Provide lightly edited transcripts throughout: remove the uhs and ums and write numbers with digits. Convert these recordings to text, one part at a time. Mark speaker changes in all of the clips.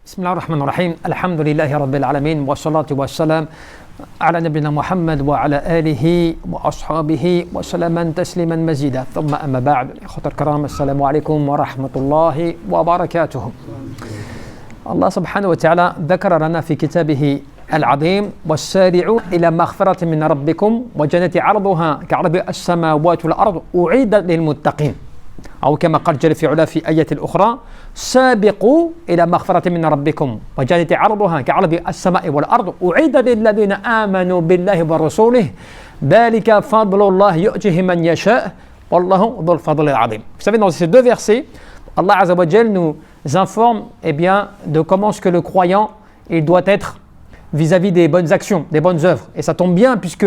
Speaker 1: بسم الله الرحمن الرحيم الحمد لله رب العالمين والصلاة والسلام على نبينا محمد وعلى آله وأصحابه وسلم تسليما مزيدا ثم أما بعد إخوة الكرام السلام عليكم ورحمة الله وبركاته. الله سبحانه وتعالى ذكر لنا في كتابه العظيم والسارعوا إلى مغفرة من ربكم وجنة عرضها كعرض السماوات والأرض أعيدت للمتقين أو كما قال جل في علا في آية أخرى سابقوا إلى مغفرة من ربكم وجنة عرضها كعرض السماء والأرض أعيدت للذين آمنوا بالله ورسوله ذلك فضل الله يؤتيه من يشاء والله ذو الفضل العظيم. Vous savez, dans ces deux versets, Allah Azza wa Jal nous informe de comment ce que le croyant il doit être vis-à-vis des bonnes actions, des bonnes œuvres. Et ça tombe bien puisque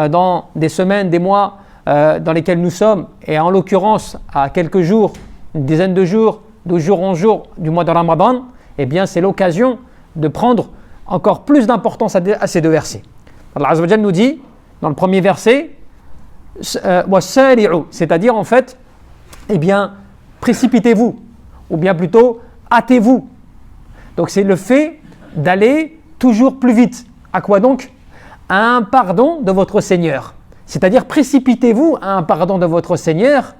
Speaker 1: dans des semaines, des mois dans lesquels nous sommes, et en l'occurrence à quelques jours, une dizaine de jours, 12 jours, 11 jours du mois de Ramadan, eh bien c'est l'occasion de prendre encore plus d'importance à ces deux versets. Allah Azza wa Jal nous dit dans le premier verset c'est-à-dire en fait, eh bien précipitez-vous, ou bien plutôt hâtez-vous. Donc c'est le fait d'aller toujours plus vite. À quoi donc? À un pardon de votre Seigneur. C'est-à-dire précipitez-vous à un pardon de votre Seigneur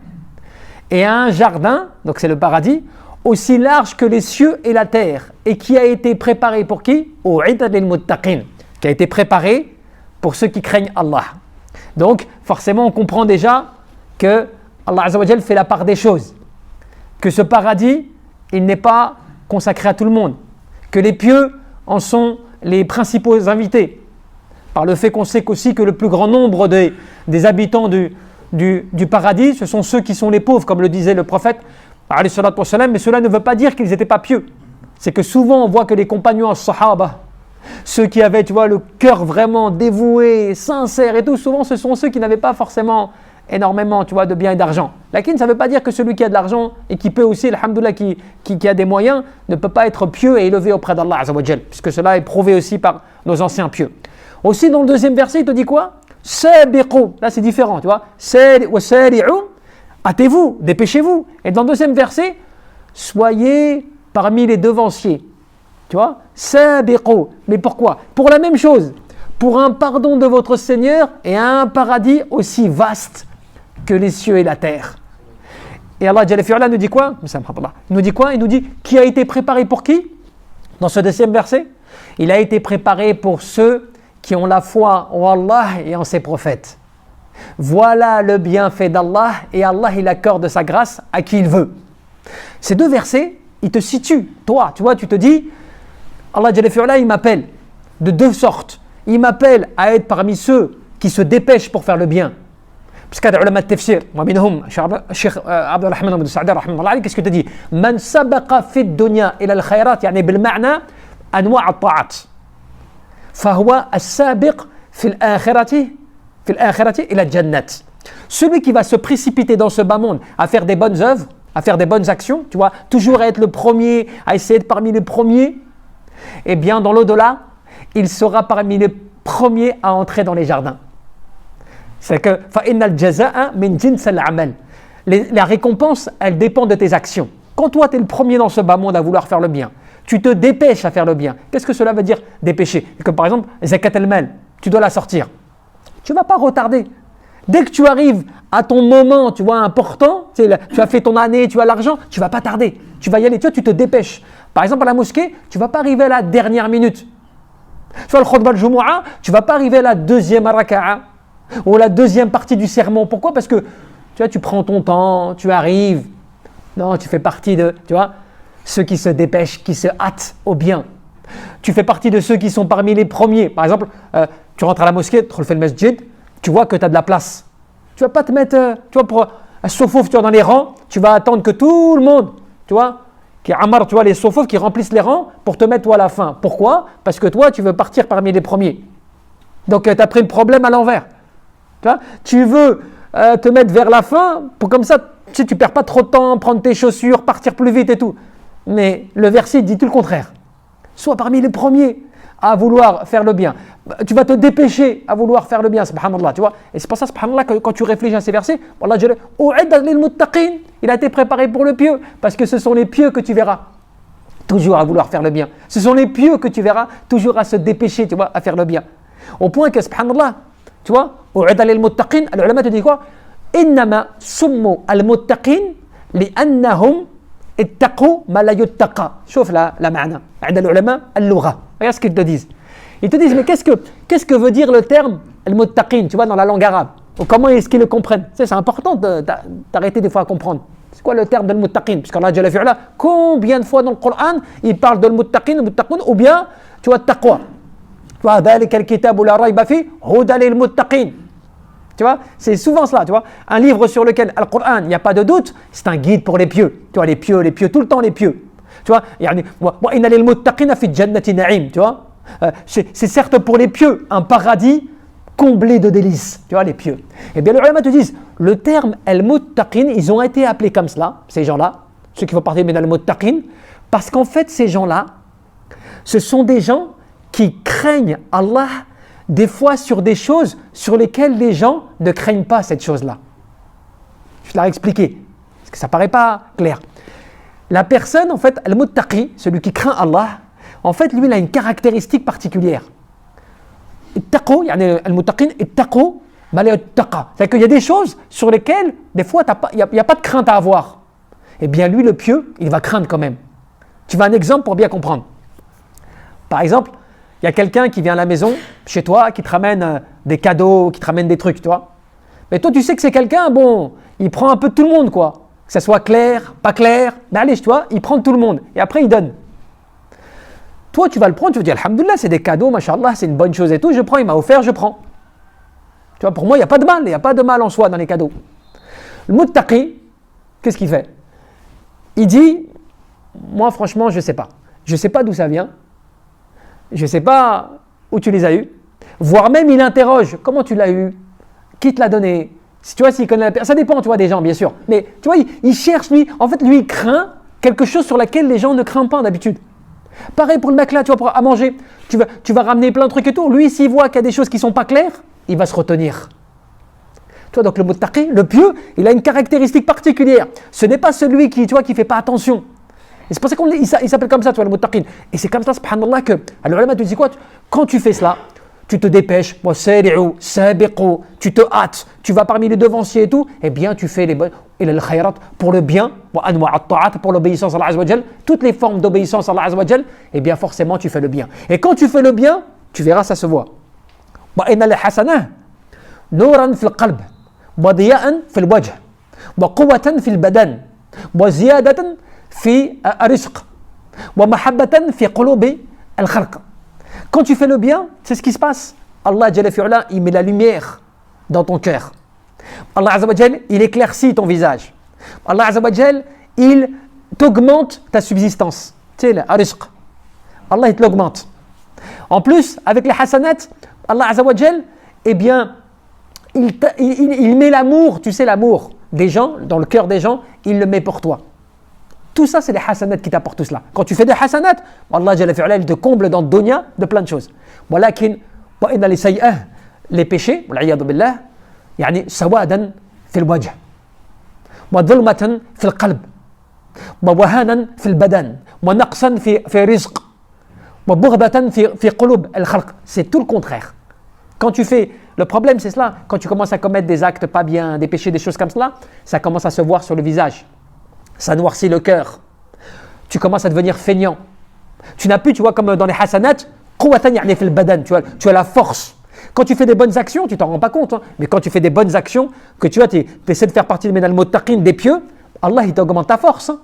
Speaker 1: et à un jardin, donc c'est le paradis, aussi large que les cieux et la terre, et qui a été préparé pour qui? Qui a été préparé pour ceux qui craignent Allah. Donc forcément on comprend déjà que Allah Azza wa Jal fait la part des choses, que ce paradis il n'est pas consacré à tout le monde, que les pieux en sont les principaux invités, par le fait qu'on sait qu'aussi que le plus grand nombre des habitants du paradis, ce sont ceux qui sont les pauvres, comme le disait le prophète, mais cela ne veut pas dire qu'ils n'étaient pas pieux. C'est que souvent on voit que les compagnons as-sahaba, ceux qui avaient le cœur vraiment dévoué, sincère et tout, souvent ce sont ceux qui n'avaient pas forcément énormément de biens et d'argent. Lakin, ça ne veut pas dire que celui qui a de l'argent et qui peut aussi, alhamdoulilah, qui a des moyens, ne peut pas être pieux et élevé auprès d'Allah Azza wa Jal, puisque cela est prouvé aussi par nos anciens pieux. Aussi dans le deuxième verset, il te dit quoi? Sabiqu. Là c'est différent, tu vois. Sari'u, hâtez-vous, dépêchez-vous. Et dans le deuxième verset, soyez parmi les devanciers. Tu vois? Sabiqu. Mais pourquoi? Pour la même chose. Pour un pardon de votre Seigneur et un paradis aussi vaste que les cieux et la terre. Et Allah Jalla fi'ala nous dit quoi? Il nous dit quoi? Il nous dit qui a été préparé pour qui? Dans ce deuxième verset, il a été préparé pour ceux qui ont la foi en Allah et en ses prophètes. Voilà le bienfait d'Allah et Allah il accorde sa grâce à qui il veut. Ces deux versets, ils te situent. Toi, tu vois, tu te dis, Allah Jalla fi'ala, il m'appelle de deux sortes. Il m'appelle à être parmi ceux qui se dépêchent pour faire le bien. Parce qu'il y a des ulama de tafsir, Cheikh Abdurrahman ibn Sa'di rahimahullah alayhi, qu'est-ce que tu dis? Man sabaqa fi dunya ila al-khayrat, yani bil ma'na anwa' at-ta'at. فهو السابق في الآخرة إلى الجنة. Celui qui va se précipiter dans ce bas monde à faire des bonnes œuvres, à faire des bonnes actions, tu vois, toujours à être le premier, à essayer d'être parmi les premiers, et bien dans l'au-delà, il sera parmi les premiers à entrer dans les jardins. C'est que فإن الجزاء من جنس العمل. La récompense, elle dépend de tes actions. Quand toi, tu es le premier dans ce bas monde à vouloir faire le bien, tu te dépêches à faire le bien. Qu'est-ce que cela veut dire dépêcher? Comme par exemple, zakat al-mal, tu dois la sortir. Tu ne vas pas retarder. Dès que tu arrives à ton moment, tu vois, important, tu as fait ton année, tu as l'argent, tu ne vas pas tarder. Tu vas y aller, tu te dépêches. Par exemple, à la mosquée, tu ne vas pas arriver à la dernière minute. Tu vois, le khutbah al-jumu'ah, tu ne vas pas arriver à la deuxième raka'a ou la deuxième partie du sermon. Pourquoi? Parce que tu prends ton temps, tu arrives. Non, tu fais partie de, ceux qui se dépêchent, qui se hâtent au bien. Tu fais partie de ceux qui sont parmi les premiers. Par exemple, tu rentres à la mosquée, tu fais le masjid, tu vois que tu as de la place. Tu ne vas pas te mettre, pour un sofouf, dans les rangs, tu vas attendre que tout le monde, qui amar, les sofouf qui remplissent les rangs pour te mettre toi à la fin. Pourquoi? Parce que toi, tu veux partir parmi les premiers. Donc, tu as pris le problème à l'envers. Tu veux te mettre vers la fin pour comme ça, tu ne perds pas trop de temps, prendre tes chaussures, partir plus vite et tout. Mais le verset dit tout le contraire. Sois parmi les premiers à vouloir faire le bien. Tu vas te dépêcher à vouloir faire le bien, subhanallah, tu vois. Et c'est pour ça, subhanallah, que quand tu réfléchis à ces versets, il a été préparé pour le pieux, parce que ce sont les pieux que tu verras. toujours à vouloir faire le bien. Ce sont les pieux que tu verras toujours à se dépêcher, tu vois, à faire le bien. Au point que, subhanallah, tu vois, u'ida lil muttaqin, l'ulama te dit quoi? Innama summu al-muttaqin li'annahum ittaqu ma la yuttaqa. Chauffe la ma'na. U'ida l'ulama al-lugha. Regarde ce qu'ils te disent. Ils te disent, mais qu'est-ce que veut dire le terme al-muttaqin, tu vois, dans la langue arabe? Ou comment est-ce qu'ils le comprennent? C'est important d'arrêter des fois à comprendre. C'est quoi le terme de al-muttaqin? Parce qu'Allah Jalla fi'ala, combien de fois dans le Coran, il parle de al-muttaqin, ou bien, tu vois, taqwa. Tu vois, ذلك الكتاب لا ريب فيه هدى للمتقين. Tu vois, c'est souvent cela, tu vois. Un livre sur lequel, le Coran, il n'y a pas de doute, c'est un guide pour les pieux. Tu vois, les pieux, tout le temps les pieux. Tu vois, وإن للمتقين في الجنة نعيم, tu vois. C'est certes pour les pieux, un paradis comblé de délices, tu vois, les pieux. Eh bien, les ulama te disent, le terme al-muttaqin, ils ont été appelés comme cela, ces gens-là, ceux qui font partie de al-muttaqin, parce qu'en fait, ces gens-là, ce sont des gens qui craignent Allah des fois sur des choses sur lesquelles les gens ne craignent pas cette chose-là. Je vais te la expliquer, parce que ça ne paraît pas clair. La personne, en fait, al-muttaqi, celui qui craint Allah, en fait, lui, il a une caractéristique particulière. Ittaqu, yani al-muttaqin, ittaqu, ma la yuttaqa. C'est-à-dire qu'il y a des choses sur lesquelles, des fois, il n'y a pas de crainte à avoir. Eh bien, lui, le pieux, il va craindre quand même. Tu veux un exemple pour bien comprendre. Par exemple, il y a quelqu'un qui vient à la maison, chez toi, qui te ramène des cadeaux, qui te ramène des trucs, tu vois. Mais toi, tu sais que c'est quelqu'un, bon, il prend un peu de tout le monde, quoi. Que ça soit clair, pas clair, mais allez, tu vois, il prend de tout le monde. Et après, il donne. Toi, tu vas le prendre, tu vas dire, alhamdoulilah, c'est des cadeaux, mashallah, c'est une bonne chose et tout, je prends, il m'a offert, je prends. Tu vois, pour moi, il n'y a pas de mal, il n'y a pas de mal en soi dans les cadeaux. Le muttaqi, qu'est-ce qu'il fait? Il dit, moi, franchement, je ne sais pas. Je ne sais pas d'où ça vient. Je ne sais pas où tu les as eus, voire même il interroge, comment tu l'as eu, qui te l'a donné, si tu vois, s'il connaît la personne, ça dépend, tu vois, des gens, bien sûr, mais tu vois, il cherche, lui, en fait, lui, il craint quelque chose sur laquelle les gens ne craignent pas d'habitude. Pareil pour le mec là, tu vois, à manger, tu vas ramener plein de trucs et tout, lui, s'il voit qu'il y a des choses qui ne sont pas claires, il va se retenir. Tu vois, donc le muttaqi, le pieux, il a une caractéristique particulière, ce n'est pas celui qui, tu vois, qui ne fait pas attention. Et c'est pour ça qu'il s'appelle comme ça, tu vois, le muttaqin. Et c'est comme ça, subhanallah, que l'ulama te dit quoi? Quand tu fais cela, tu te dépêches, tu te hâtes, tu vas parmi les devanciers et tout, eh bien tu fais les bonnes, pour le bien, pour l'obéissance à Allah Azza wa Jal, toutes les formes d'obéissance à Allah Azza wa Jal, eh bien forcément tu fais le bien. Et quand tu fais le bien, tu verras, ça se voit. وإن الحسنة نورا في القلب وضياء في الوجه وقوة في البدن وزيادة في الرزق ومحبة في قلوب الخلق. Quand tu fais le bien, c'est ce qui se passe. Allah Jalla fi'ala, il met la lumière dans ton cœur. Allah Azza wa Jal, il éclaircit ton visage. Allah Azza wa Jal, il t'augmente ta subsistance. Tu sais, le rizq. Allah, il te l'augmente. En plus, avec les hasanat, Allah Azza wa Jal, eh bien, il met l'amour, tu sais, l'amour des gens, dans le cœur des gens, il le met pour toi. Tout ça, c'est les hasanats qui t'apportent tout cela. Quand tu fais des hasanat, Allah Jalla fi'ala, il te comble dans le dunya de plein de choses. Walakin, wa inna li say'ah, les péchés, wal'iyadu billah, yani sawadan fil wajh, wa dhulmatan fil qalb, wa wahanan fil badan, wa naqsan fi rizq, wa bughdatan fi qulub al khalq. C'est tout le contraire. Quand tu fais, le problème c'est cela, quand tu commences à commettre des actes pas bien, des péchés, des choses comme cela, ça commence à se voir sur le visage. Ça noircit le cœur. Tu commences à devenir feignant. Tu n'as plus, tu vois, comme dans les hasanat, tu as la force. Quand tu fais des bonnes actions, tu t'en rends pas compte, hein, mais quand tu fais des bonnes actions, que tu vois, tu essaies de faire partie de al-muttaqin, des pieux, Allah il t'augmente ta force. Hein.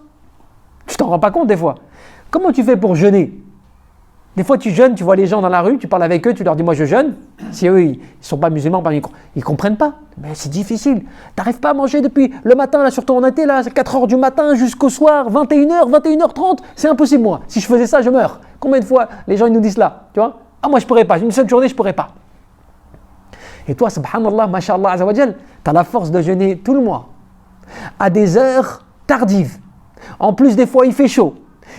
Speaker 1: Tu t'en rends pas compte des fois. Comment tu fais pour jeûner? Des fois tu jeûnes, tu vois les gens dans la rue, tu parles avec eux, tu leur dis moi je jeûne. Si eux ils sont pas musulmans, ben, ils comprennent pas. Mais c'est difficile. T'arrives pas à manger depuis le matin, là, surtout en été, là, 4h du matin jusqu'au soir, 21h, 21h30, c'est impossible moi. Si je faisais ça, je meurs. Combien de fois les gens ils nous disent là, tu vois? Ah moi je pourrais pas, une seule journée je pourrais pas. Et toi, subhanallah, mashallah azza wa jal, t'as la force de jeûner tout le mois, à des heures tardives. En plus des fois il fait chaud.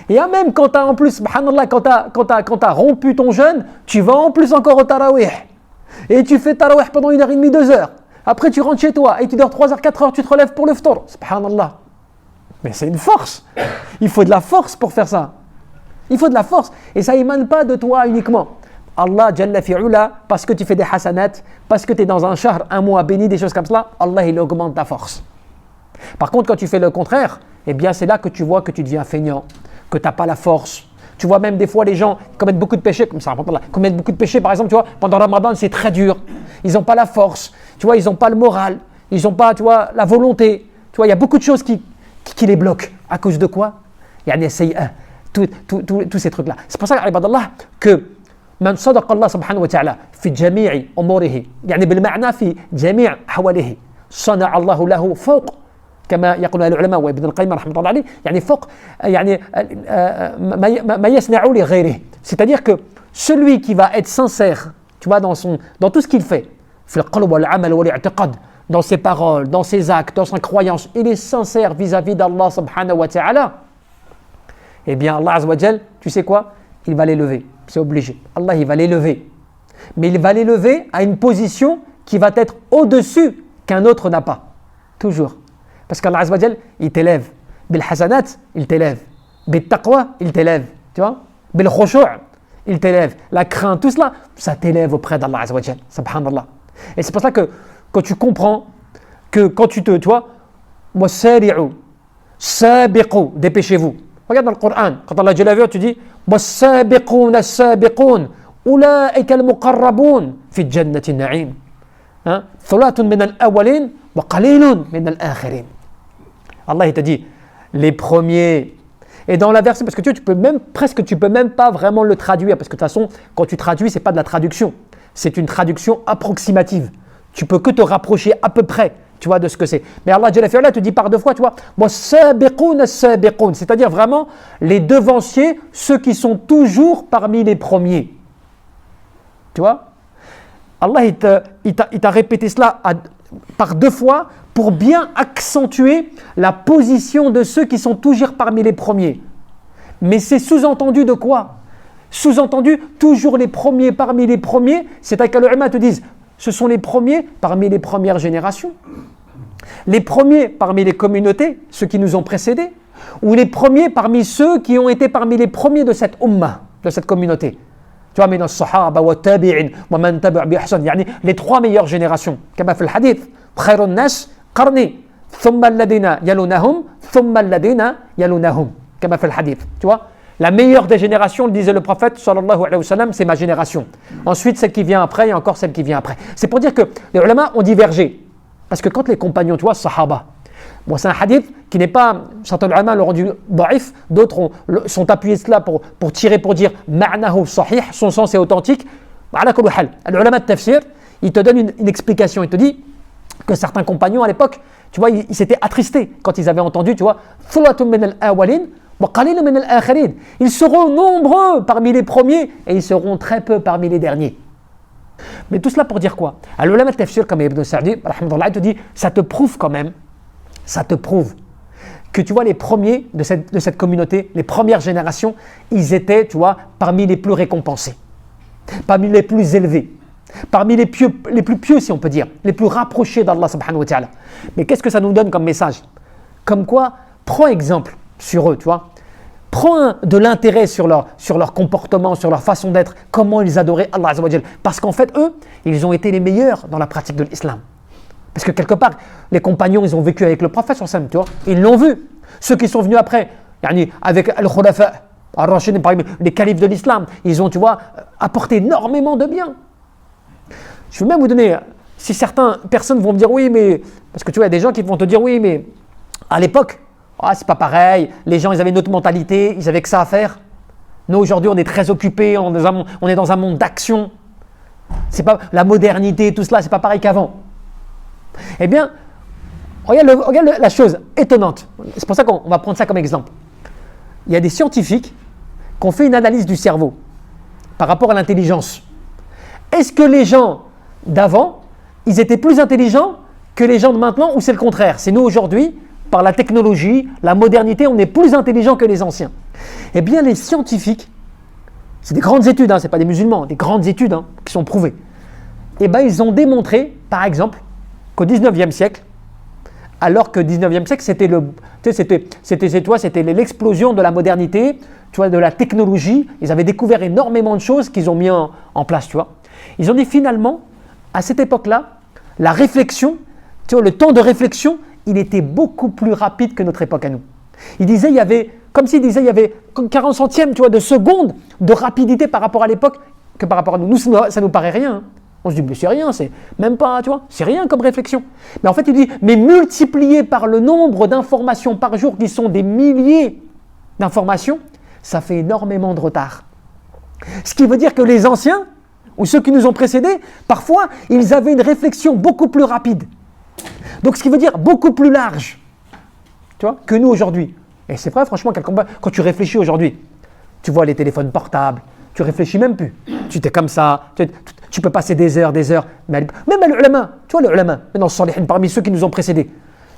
Speaker 1: Et même quand tu as en plus, subhanallah, quand t'as rompu ton jeûne, tu vas en plus encore au tarawih. Et tu fais tarawih pendant 1h30, 2h. Après tu rentres chez toi et tu dors 3h, 4h, tu te relèves pour le ftor. Subhanallah. Mais c'est une force. Il faut de la force pour faire ça. Il faut de la force. Et ça émane pas de toi uniquement. Allah, Jalla fi'ula, parce que tu fais des hasanat, parce que tu es dans un shahr, un mois béni, des choses comme cela, Allah, il augmente ta force. Par contre, quand tu fais le contraire, eh bien, c'est là que tu vois que tu deviens feignant, que tu n'as pas la force. Tu vois même des fois les gens commettent beaucoup de péchés, comme ça, commettent beaucoup de péchés, par exemple, tu vois, pendant Ramadan, c'est très dur. Ils n'ont pas la force, tu vois, ils n'ont pas le moral, ils n'ont pas, tu vois, la volonté. Tu vois, il y a beaucoup de choses qui les bloquent. À cause de quoi? Il y a des sayyi'ah, tous ces trucs-là. C'est pour ça, ibadallah, que من صدق الله سبحانه وتعالى في جميع أموره يعني بالمعنى في جميع أحواله صنع الله له فوق كما يقول العلماء وابن القيم رحمه الله عليه يعني فوق يعني ما يصنع لغيره c'est-à-dire que celui qui va être sincère tu vois dans tout ce qu'il fait في القلب والعمل والاعتقاد dans ses paroles dans ses actes dans sa croyance il est sincère vis-à-vis d'Allah subhanahu wa ta'ala eh bien Allah azza wa jal tu sais quoi il va l'élever. C'est obligé. Allah, il va l'élever. Mais il va l'élever à une position qui va être au-dessus qu'un autre n'a pas. Toujours. Parce qu'Allah Azza wa Jal, il t'élève. Bil hasanat, il t'élève. Bil taqwa, il t'élève. Tu vois? Bil khushu', il t'élève. La crainte, tout cela, ça t'élève auprès d'Allah Azza wa Jal. Subhanallah. Et c'est pour ça que quand tu comprends que quand tu vois, wasari'u, sabiqu, dépêchez-vous. Regarde dans le Coran, quand Allah Jalla tu dis والسابقون السابقون أولئك المقربون في الجنة النعيم ثلاث من الأولين وقليل من الآخرين. Allah il te dit les premiers. Et dans la version, parce que tu peux même pas vraiment le traduire, parce que de toute façon, quand tu traduis, c'est pas de la traduction, c'est une traduction approximative. Tu peux que te rapprocher à peu près. Tu vois de ce que c'est. Mais Allah Jalla fi'ala te dit par deux fois, tu vois, c'est-à-dire vraiment les devanciers, ceux qui sont toujours parmi les premiers. Tu vois? Allah il t'a répété cela par deux fois pour bien accentuer la position de ceux qui sont toujours parmi les premiers. Mais c'est sous-entendu de quoi? Sous-entendu, toujours les premiers parmi les premiers, c'est-à-dire que les ulama te disent ce sont les premiers parmi les premières générations, les premiers parmi les communautés, ceux qui nous ont précédés, ou les premiers parmi ceux qui ont été parmi les premiers de cette ummah, de cette communauté. Tu vois, min as-sahaba wa tabi'in wa man tabi' bi ihsan, yani les trois meilleures générations. Comme في الحديث خير الناس قرني ثم الذين يلونهم ثم الذين يلونهم كما في الحديث. Tu vois, la meilleure des générations, disait le prophète sallallahu alayhi wa sallam, c'est ma génération. Ensuite, celle qui vient après et encore celle qui vient après. C'est pour dire que les ulama ont divergé. Parce que quand les compagnons, tu vois, sahaba, bon, c'est un hadith qui n'est pas, certains ulama l'ont rendu da'if, d'autres sont appuyés cela pour tirer, pour dire ma'nahu sahih, son sens est authentique. Ala kulli hal, l'ulama de tafsir, il te donne une explication, il te dit que certains compagnons à l'époque, tu vois, ils s'étaient attristés quand ils avaient entendu, tu vois, thulatun min al-awwalin. Ils seront nombreux parmi les premiers et ils seront très peu parmi les derniers. Mais tout cela pour dire quoi? Alors, l'ulama tafsir comme Ibn Sa'di, il te dit, ça te prouve quand même, ça te prouve que tu vois les premiers de cette communauté, les premières générations, ils étaient, tu vois, parmi les plus récompensés, parmi les plus élevés, parmi les plus pieux si on peut dire, les plus rapprochés d'Allah subhanahu wa ta'ala. Mais qu'est-ce que ça nous donne comme message? Comme quoi, prends exemple sur eux, tu vois. Prends de l'intérêt sur leur comportement, sur leur façon d'être, comment ils adoraient Allah Azza wa Jal. Parce qu'en fait, eux, ils ont été les meilleurs dans la pratique de l'islam. Parce que quelque part, les compagnons, ils ont vécu avec le prophète, tu vois, ils l'ont vu. Ceux qui sont venus après, avec Al-Khulafa, Al-Rashid, les califes de l'islam, ils ont, tu vois, apporté énormément de bien. Je vais même vous donner, si certaines personnes vont me dire, oui, mais, parce que tu vois, il y a des gens qui vont te dire, oui, mais à l'époque, c'est pas pareil, les gens ils avaient une autre mentalité, ils avaient que ça à faire. Nous aujourd'hui on est très occupés, on est dans un monde d'action. C'est pas la modernité, tout cela, c'est pas pareil qu'avant. Eh bien, regarde la chose étonnante. C'est pour ça qu'on va prendre ça comme exemple. Il y a des scientifiques qui ont fait une analyse du cerveau par rapport à l'intelligence. Est-ce que les gens d'avant, ils étaient plus intelligents que les gens de maintenant ou c'est le contraire? C'est nous aujourd'hui, par la technologie, la modernité, on est plus intelligents que les anciens. Eh bien, les scientifiques, c'est des grandes études, ce n'est pas des musulmans, des grandes études qui sont prouvées. Eh bien, ils ont démontré, par exemple, qu'au 19e siècle, Alors que 19e siècle, c'était l'explosion de la modernité, tu vois, de la technologie. Ils avaient découvert énormément de choses qu'ils ont mis en place, tu vois. Ils ont dit finalement, à cette époque-là, la réflexion, tu vois, le temps de réflexion, il était beaucoup plus rapide que notre époque à nous. Il disait, il y avait 40 centièmes, tu vois, de seconde de rapidité par rapport à l'époque que par rapport à nous. Nous, ça nous paraît rien. Hein. On se dit, mais c'est rien, c'est même pas, tu vois, c'est rien comme réflexion. Mais en fait, il dit, mais multiplié par le nombre d'informations par jour qui sont des milliers d'informations, ça fait énormément de retard. Ce qui veut dire que les anciens, ou ceux qui nous ont précédés, parfois, ils avaient une réflexion beaucoup plus rapide. Donc, ce qui veut dire beaucoup plus large, tu vois, que nous aujourd'hui. Et c'est vrai, franchement, quand tu réfléchis aujourd'hui, tu vois les téléphones portables, tu réfléchis même plus. Tu t'es comme ça, tu peux passer des heures. Même les ulama, tu vois les ulama, maintenant salihin, parmi ceux qui nous ont précédés,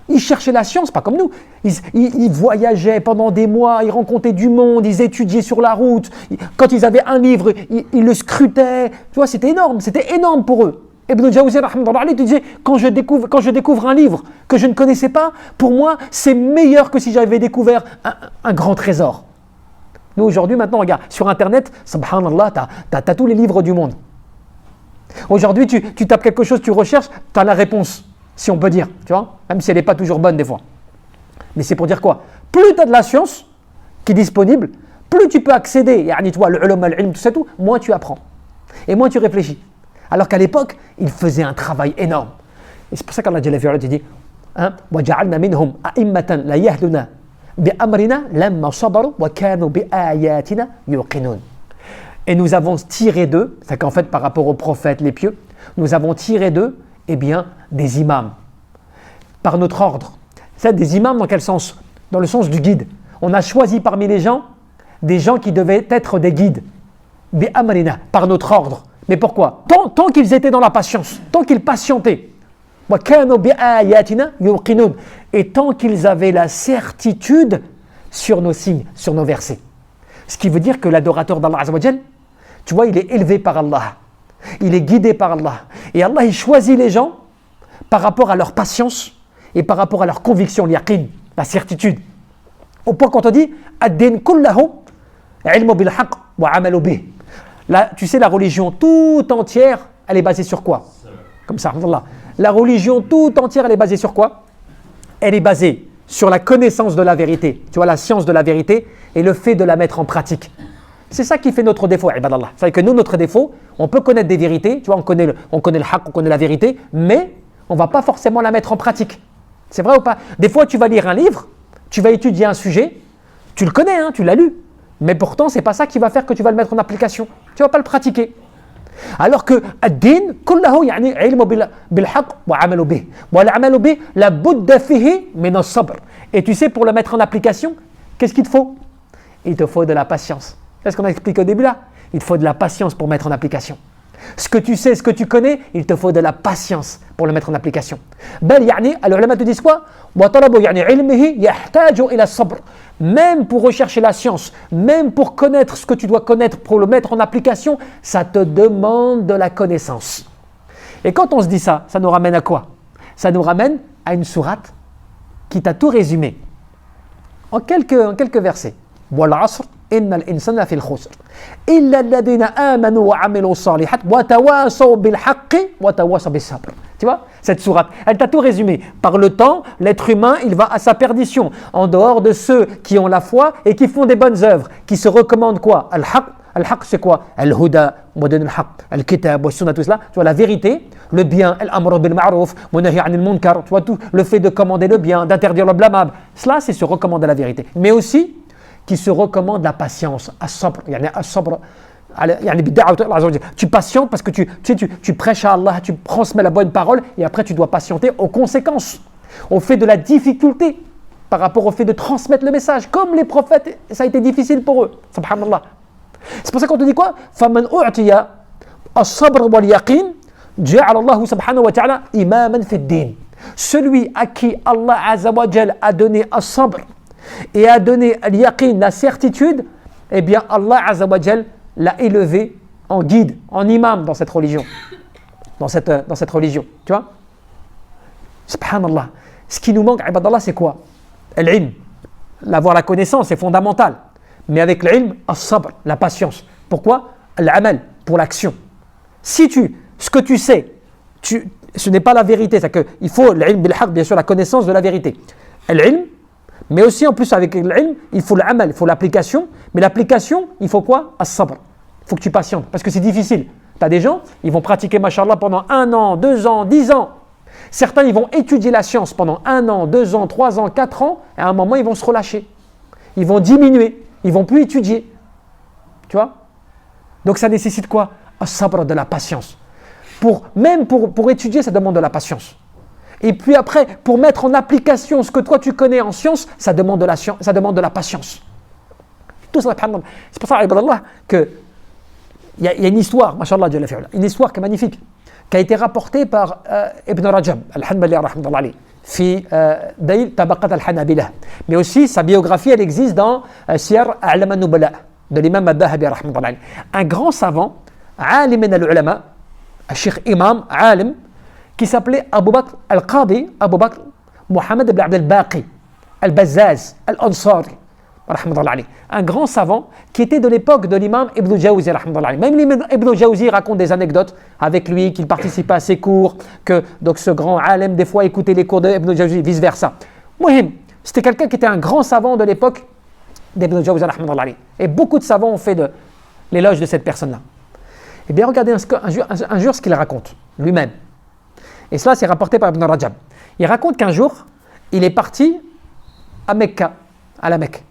Speaker 1: ils cherchaient la science, pas comme nous. Ils voyageaient pendant des mois, ils rencontraient du monde, ils étudiaient sur la route. Quand ils avaient un livre, ils le scrutaient. Tu vois, c'était énorme pour eux. Ibn Jawzi, rahimahullah, tu disais, quand je découvre un livre que je ne connaissais pas, pour moi, c'est meilleur que si j'avais découvert un grand trésor. Nous, aujourd'hui, maintenant, regarde, sur Internet, subhanallah, tu as tous les livres du monde. Aujourd'hui, tu tapes quelque chose, tu recherches, tu as la réponse, si on peut dire, tu vois, même si elle n'est pas toujours bonne des fois. Mais c'est pour dire quoi? Plus tu as de la science qui est disponible, plus tu peux accéder, tu vois, l'ulama, l'ilm, tout ça, tout, moins tu apprends. Et moins tu réfléchis. Alors qu'à l'époque, ils faisaient un travail énorme. Et c'est pour ça qu'Allah dit وَجَعَلْنَا مِنْهُمْ أَئِمَّةً لَا يَهْدُونَ بِأَمْرِنَا لَمَّا صَبَرُوا وَكَانُوا بِآيَاتِنَا يُوقِنُونَ. Et nous avons tiré d'eux, c'est qu'en fait par rapport aux prophètes, les pieux, nous avons tiré d'eux, des imams. Par notre ordre. C'est des imams dans quel sens? Dans le sens du guide. On a choisi parmi les gens, des gens qui devaient être des guides. بِأَمْرِنَا, par notre ordre. Mais pourquoi? Tant qu'ils étaient dans la patience, tant qu'ils patientaient, et tant qu'ils avaient la certitude sur nos signes, sur nos versets. Ce qui veut dire que l'adorateur d'Allah Azza wa Jal, tu vois, il est élevé par Allah, il est guidé par Allah. Et Allah, il choisit les gens par rapport à leur patience et par rapport à leur conviction, l'yaqin, la certitude. Au point qu'on te dit, ad-din kullahu ilmu bil haqq wa amalu bih. Là, tu sais, la religion tout entière, elle est basée sur quoi? Comme ça, Allah. La religion tout entière, elle est basée sur quoi? Elle est basée sur la connaissance de la vérité, tu vois, la science de la vérité et le fait de la mettre en pratique. C'est ça qui fait notre défaut, ibadallah. C'est-à-dire que nous, notre défaut, on peut connaître des vérités, tu vois, on connaît le haqq, on connaît la vérité, mais on ne va pas forcément la mettre en pratique. C'est vrai ou pas? Des fois, tu vas lire un livre, tu vas étudier un sujet, tu le connais, hein, tu l'as lu. Mais pourtant, ce n'est pas ça qui va faire que tu vas le mettre en application. Tu ne vas pas le pratiquer. Alors que ad-din, kullahu yani ilmu bil haqq wa amalu bih. Wa l'amalu bih la budda fihi min as-sabr. Et tu sais, pour le mettre en application, qu'est-ce qu'il te faut? Il te faut de la patience. C'est ce qu'on a expliqué au début là. Il te faut de la patience pour mettre en application. Ce que tu sais, ce que tu connais, il te faut de la patience pour le mettre en application. Bel yani, alors les ulama te disent quoi? Wa talabu yani ilmihi yahtaju ila as-sabr. Même pour rechercher la science, même pour connaître ce que tu dois connaître, pour le mettre en application, ça te demande de la connaissance. Et quand on se dit ça, ça nous ramène à quoi? Ça nous ramène à une sourate qui t'a tout résumé en quelques versets. Wal asr innal insana fil khusr illa alladhina amanu wa amilu salihat wa tawasaw bil haqqi wa tawasaw bis sabr. Tu vois, cette sourate, elle t'a tout résumé. Par le temps, l'être humain, il va à sa perdition. En dehors de ceux qui ont la foi et qui font des bonnes œuvres, qui se recommandent quoi? Al-haq, c'est quoi? Al-huda, modern al-haq, al-kitab, al-sunnah, tout cela. Tu vois, la vérité, le bien, al-amr bil ma'ruf, munahi anil munkar, tu vois, tout le fait de commander le bien, d'interdire le blâmable. Cela, c'est se recommander la vérité. Mais aussi, qui se recommande la patience, as-sabr, yani as-sabr. Tu patientes parce que tu prêches à Allah, tu transmets la bonne parole et après tu dois patienter aux conséquences, au fait de la difficulté par rapport au fait de transmettre le message. Comme les prophètes, ça a été difficile pour eux. Subhanallah. C'est pour ça qu'on te dit quoi? فَمَنْ أُعْتِيَ الصَّبْرَ وَالْيَقِينَ جَعَلَ اللَّهُ سُبْحَانَهُ وَتَعَالَى إِمَامًا فِي الدِّينِ. Celui à qui Allah Azza wa Jal a donné as-sabr et a donné al-yaqin, la certitude, eh bien Allah Azza wa Jal l'a élevé en guide, en imam dans cette religion. Dans cette religion, tu vois? Subhanallah. Ce qui nous manque, ibadallah, c'est quoi? L'ilm. Avoir la connaissance, c'est fondamental. Mais avec l'ilm, as-sabr, la patience. Pourquoi? L'amal, pour l'action. Si ce que tu sais, ce n'est pas la vérité, c'est qu'il faut l'ilm bil haqq, bien sûr, la connaissance de la vérité. L'ilm, mais aussi en plus avec l'ilm, il faut l'amal, il faut l'application. Mais l'application, il faut quoi? As-sabr. Il faut que tu patientes, parce que c'est difficile. Tu as des gens, ils vont pratiquer, mashallah, pendant 1 an, 2 ans, 10 ans. Certains, ils vont étudier la science pendant 1 an, 2 ans, 3 ans, 4 ans, et à un moment, ils vont se relâcher. Ils vont diminuer, ils ne vont plus étudier. Tu vois? Donc ça nécessite quoi? As-sabr, de la patience. Même pour étudier, ça demande de la patience. Et puis après, pour mettre en application ce que toi tu connais en science, ça demande de la patience. Tout ça, c'est pour ça, ibadallah, que il y a une histoire, mashallah, une histoire qui est magnifique, qui a été rapportée par Ibn Rajab, al-Hanbali, rahmatullah alayh, fi Dail Tabaqat al-Hanabila. Mais aussi, sa biographie, elle existe dans Siyar A'lam an-Nubala, de l'imam al-Dhahabi, rahmatullah alayh. Un grand savant, alim min al-ulama, un cheikh imam, alim, qui s'appelait Abu Bakr al-Qadi, Abu Bakr Muhammad ibn Abd al-Baqi, al-Bazzaz, al-Ansari, rahmatullah alayh. Un grand savant qui était de l'époque de l'imam Ibn Jawzi, rahmatullah alayh. Même Ibn Jawzi raconte des anecdotes avec lui, qu'il participait à ses cours, que donc ce grand alim des fois écoutait les cours d'Ibn Jawzi, vice versa. Muhim, c'était quelqu'un qui était un grand savant de l'époque d'Ibn Jawzi, rahmatullah alayh. Et beaucoup de savants ont fait de l'éloge de cette personne-là. Eh bien, regardez un jour ce qu'il raconte lui-même. Et cela, c'est rapporté par Ibn Rajab. Il raconte qu'un jour, il est parti à Mecca, à la Mecque.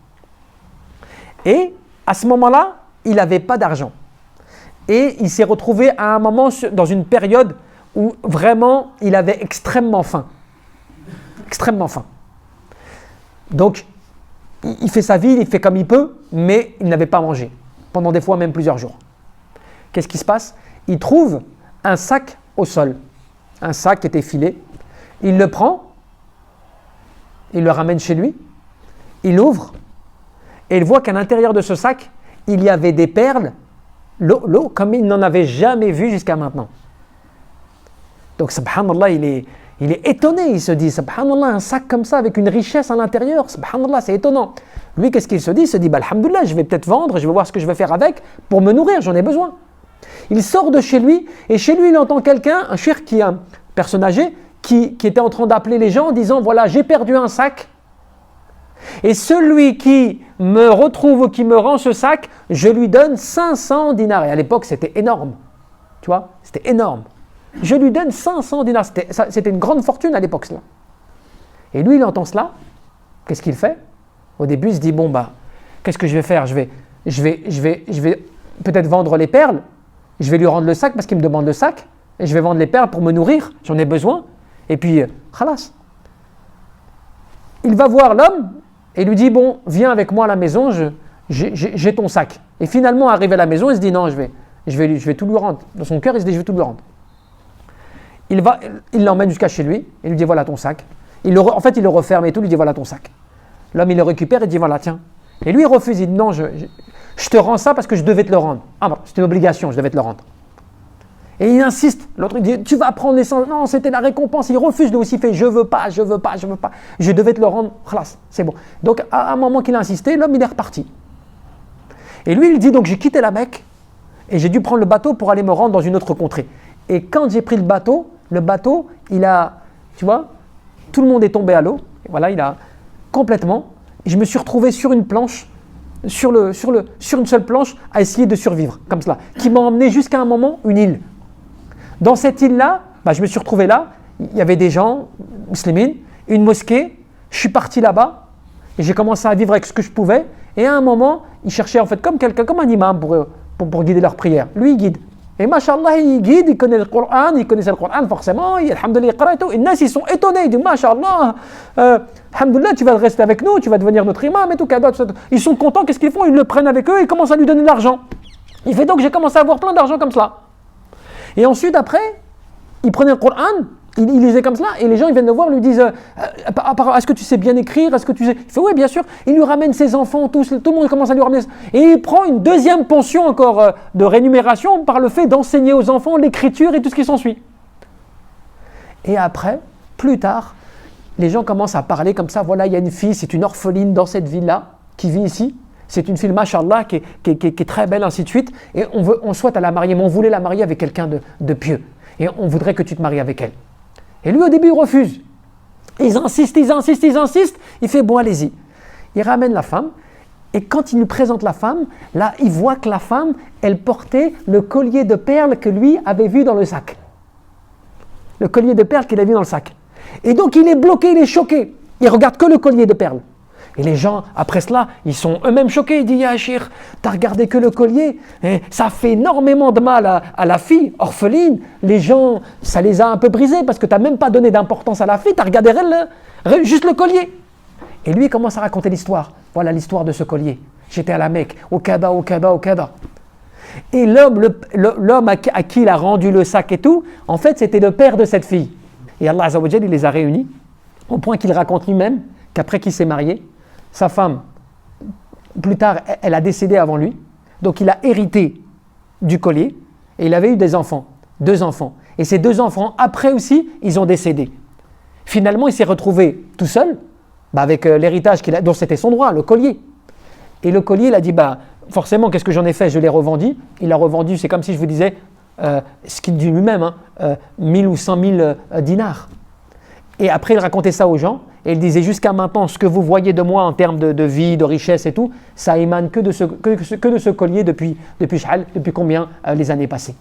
Speaker 1: Et à ce moment-là, il n'avait pas d'argent. Et il s'est retrouvé à un moment dans une période où vraiment il avait extrêmement faim. Extrêmement faim. Donc, il fait sa vie, il fait comme il peut, mais il n'avait pas mangé. Pendant des fois, même plusieurs jours. Qu'est-ce qui se passe? Il trouve un sac au sol. Un sac qui était filé. Il le prend, il le ramène chez lui, il ouvre, et il voit qu'à l'intérieur de ce sac, il y avait des perles, l'eau comme il n'en avait jamais vu jusqu'à maintenant. Donc, subhanallah, il est étonné, il se dit, subhanallah, un sac comme ça avec une richesse à l'intérieur, subhanallah, c'est étonnant. Lui, qu'est-ce qu'il se dit? Il se dit, bah, alhamdoulilah, je vais peut-être vendre, je vais voir ce que je vais faire avec pour me nourrir, j'en ai besoin. Il sort de chez lui, et chez lui, il entend quelqu'un, un cheikh qui est un personne âgée, qui était en train d'appeler les gens en disant, voilà, j'ai perdu un sac, et celui qui me retrouve ou qui me rend ce sac, je lui donne 500 dinars. Et à l'époque, c'était énorme. Tu vois, c'était énorme. Je lui donne 500 dinars. C'était une grande fortune à l'époque, cela. Et lui, il entend cela. Qu'est-ce qu'il fait? Au début, il se dit, bon, bah, qu'est-ce que je vais faire? Je vais peut-être vendre les perles. Je vais lui rendre le sac parce qu'il me demande le sac. Et je vais vendre les perles pour me nourrir. J'en ai besoin. Et puis, khalas. Il va voir l'homme et lui dit, bon, viens avec moi à la maison, j'ai ton sac. Et finalement, arrivé à la maison, il se dit, non, je vais tout lui rendre. Dans son cœur, il se dit, je vais tout lui rendre. Il l'emmène jusqu'à chez lui, et lui dit, voilà ton sac. En fait, il le referme et tout, lui dit, voilà ton sac. L'homme, il le récupère et dit, voilà, tiens. Et lui, il refuse, il dit, non, je te rends ça parce que je devais te le rendre. Ah bon, c'est une obligation, je devais te le rendre. Et il insiste. L'autre, il dit, tu vas prendre les 100. Non, c'était la récompense. Il refuse, lui aussi, il fait, je veux pas. Je devais te le rendre. Khalas, c'est bon. Donc, à un moment qu'il a insisté, l'homme, il est reparti. Et lui, il dit, donc, j'ai quitté la Mecque et j'ai dû prendre le bateau pour aller me rendre dans une autre contrée. Et quand j'ai pris le bateau, il a, tu vois, tout le monde est tombé à l'eau. Et voilà, il a complètement. Et je me suis retrouvé sur une planche, sur une seule planche, à essayer de survivre, comme cela, qui m'a emmené jusqu'à un moment, une île. Dans cette île-là, je me suis retrouvé là, il y avait des gens, musulmans, une mosquée, je suis parti là-bas, et j'ai commencé à vivre avec ce que je pouvais, et à un moment, ils cherchaient en fait comme un imam pour guider leur prière. Lui, il guide. Et mashallah, il guide, il connaît le Coran, il connaissait le Coran forcément, alhamdoulilah, il et les gens, ils sont étonnés, ils disent, mashallah, alhamdoulilah, tu vas rester avec nous, tu vas devenir notre imam et tout. Ils sont contents, qu'est-ce qu'ils font? Ils le prennent avec eux et ils commencent à lui donner de l'argent. Il fait donc, j'ai commencé à avoir plein d'argent comme cela. Et ensuite, après, il prenait le Coran, il lisait comme cela, et les gens ils viennent le voir, lui disent est-ce que tu sais bien écrire? Est-ce que tu sais? Il fait oui, bien sûr. Il lui ramène ses enfants, tout le monde commence à lui ramener. Et il prend une deuxième pension encore de rémunération par le fait d'enseigner aux enfants l'écriture et tout ce qui s'ensuit. Et après, plus tard, les gens commencent à parler comme ça, voilà, il y a une fille, c'est une orpheline dans cette ville-là, qui vit ici, c'est une fille, machallah, qui est très belle, ainsi de suite, et on souhaite la marier, mais on voulait la marier avec quelqu'un de pieux, et on voudrait que tu te maries avec elle. Et lui, au début, il refuse. Ils insistent, il fait, bon, allez-y. Il ramène la femme, et quand il lui présente la femme, là, il voit que la femme, elle portait le collier de perles que lui avait vu dans le sac. Le collier de perles qu'il a vu dans le sac. Et donc, il est bloqué, il est choqué. Il regarde que le collier de perles. Et les gens, après cela, ils sont eux-mêmes choqués. Ils disent, ya Cheikh, t'as regardé que le collier, et ça fait énormément de mal à la fille, orpheline. Les gens, ça les a un peu brisés parce que t'as même pas donné d'importance à la fille, t'as regardé juste le collier. Et lui, il commence à raconter l'histoire. Voilà l'histoire de ce collier. J'étais à la Mecque, au Kada. Et l'homme à qui il a rendu le sac et tout, en fait, c'était le père de cette fille. Et Allah Azza wa Jal, il les a réunis, au point qu'il raconte lui-même qu'après qu'il s'est marié, sa femme, plus tard, elle a décédé avant lui, donc il a hérité du collier, et il avait eu des enfants, 2 enfants. Et ces 2 enfants, après aussi, ils ont décédé. Finalement, il s'est retrouvé tout seul, avec l'héritage dont c'était son droit, le collier. Et le collier, il a dit, forcément, qu'est-ce que j'en ai fait? Je l'ai revendu. Il l'a revendu, c'est comme si je vous disais, ce qu'il dit lui-même, 1000 ou 100 000 dinars. Et après, il racontait ça aux gens, et il disait, jusqu'à maintenant, ce que vous voyez de moi en termes de vie, de richesse et tout, ça émane que de ce collier depuis combien les années passées.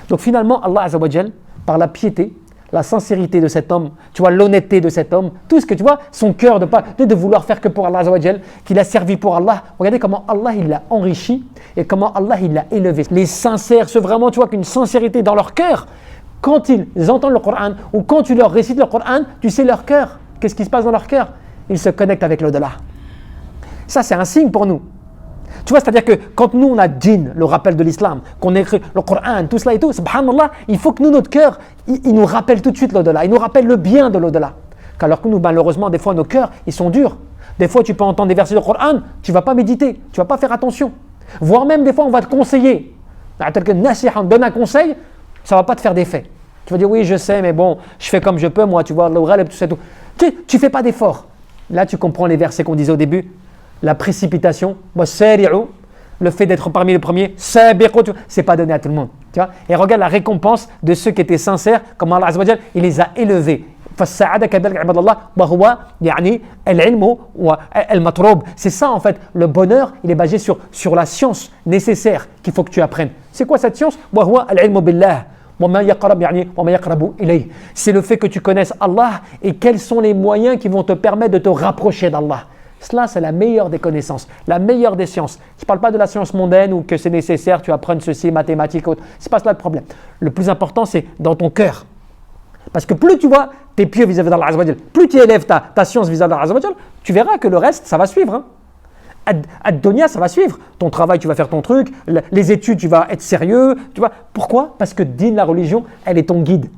Speaker 1: Donc finalement, Allah Azza wa Jal, par la piété, la sincérité de cet homme, tu vois, l'honnêteté de cet homme, tout ce que tu vois, son cœur de vouloir faire que pour Allah Azza wa Jal, qu'il a servi pour Allah. Regardez comment Allah il l'a enrichi et comment Allah il l'a élevé. Les sincères, ceux vraiment, tu vois, qu'une sincérité dans leur cœur, quand ils entendent le Coran ou quand tu leur récites le Coran, tu sais leur cœur. Qu'est-ce qui se passe dans leur cœur? Ils se connectent avec l'au-delà. Ça, c'est un signe pour nous. Tu vois, c'est-à-dire que quand nous on a djinn, le rappel de l'islam, qu'on écrit le Coran, tout cela et tout, subhanallah, il faut que nous, notre cœur, il nous rappelle tout de suite l'au-delà, il nous rappelle le bien de l'au-delà. Alors que nous, malheureusement, des fois, nos cœurs, ils sont durs. Des fois, tu peux entendre des versets du Coran, tu ne vas pas méditer, tu ne vas pas faire attention. Voire même, des fois, on va te conseiller. Tel que Nasiha, on te donne un conseil, ça ne va pas te faire d'effet. Tu vas dire, oui, je sais, mais bon, je fais comme je peux, moi, tu vois, tout ça, tout. Tu ne fais pas d'effort. Là, tu comprends les versets qu'on disait au début. La précipitation, le fait d'être parmi les premiers, c'est pas donné à tout le monde. Tu vois. Et regarde la récompense de ceux qui étaient sincères, comme Allah Azza wa Jal, il les a élevés. C'est ça en fait, le bonheur, il est basé sur la science nécessaire qu'il faut que tu apprennes. C'est quoi cette science? C'est le fait que tu connaisses Allah et quels sont les moyens qui vont te permettre de te rapprocher d'Allah. Cela, c'est la meilleure des connaissances, la meilleure des sciences. Je ne parle pas de la science mondaine ou que c'est nécessaire, tu apprennes ceci, mathématiques, autre. Ce n'est pas cela le problème. Le plus important, c'est dans ton cœur. Parce que plus tu vois, tu es pieux vis-à-vis d'Allah Azza wa Jal, plus tu élèves ta science vis-à-vis d'Allah Azza wa Jal, tu verras que le reste, ça va suivre. Ad-dunya, ça va suivre. Ton travail, tu vas faire ton truc. Les études, tu vas être sérieux. Tu vois. Pourquoi? Parce que din, la religion, elle est ton guide.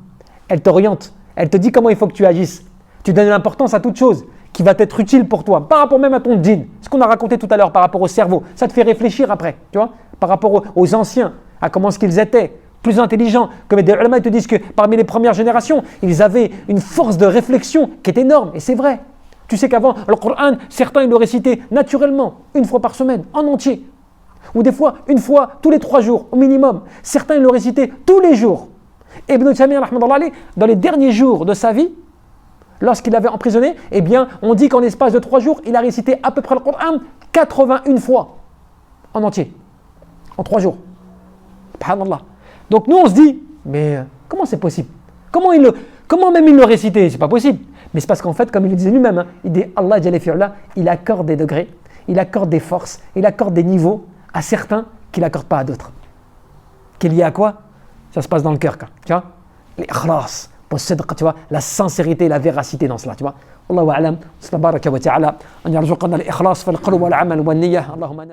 Speaker 1: Elle t'oriente. Elle te dit comment il faut que tu agisses. Tu donnes l'importance à toute chose qui va être utile pour toi, par rapport même à ton djinn. Ce qu'on a raconté tout à l'heure par rapport au cerveau, ça te fait réfléchir après, tu vois, par rapport aux anciens, à comment ce qu'ils étaient, plus intelligents. Comme des ulama, ils te disent que parmi les premières générations, ils avaient une force de réflexion qui est énorme, et c'est vrai. Tu sais qu'avant, le Coran, certains ils le récitaient naturellement, 1 fois par semaine, en entier. Ou des fois, 1 fois tous les 3 jours, au minimum. Certains ils le récitaient tous les jours. Ibn Taymiyyah, dans les derniers jours de sa vie, lorsqu'il avait emprisonné, eh bien, on dit qu'en l'espace de 3 jours, il a récité à peu près le Coran 81 fois en entier, en 3 jours. Subhanallah. Donc nous, on se dit, mais comment c'est possible? Comment même il le récitait? C'est pas possible. Mais c'est parce qu'en fait, comme il le disait lui-même, il dit Allah Jalla fi'ala, il accorde des degrés, il accorde des forces, il accorde des niveaux à certains qu'il n'accorde pas à d'autres. Qui est lié à quoi? Ça se passe dans le cœur, tu vois, l'ikhlas. Tu vois, la sincérité et la véracité dans cela, tu vois. Allahu a'lam, tabaraka wa ta'ala, an yarzuqana al-ikhlas fil qawli wal amal wan niyyah. Allahumma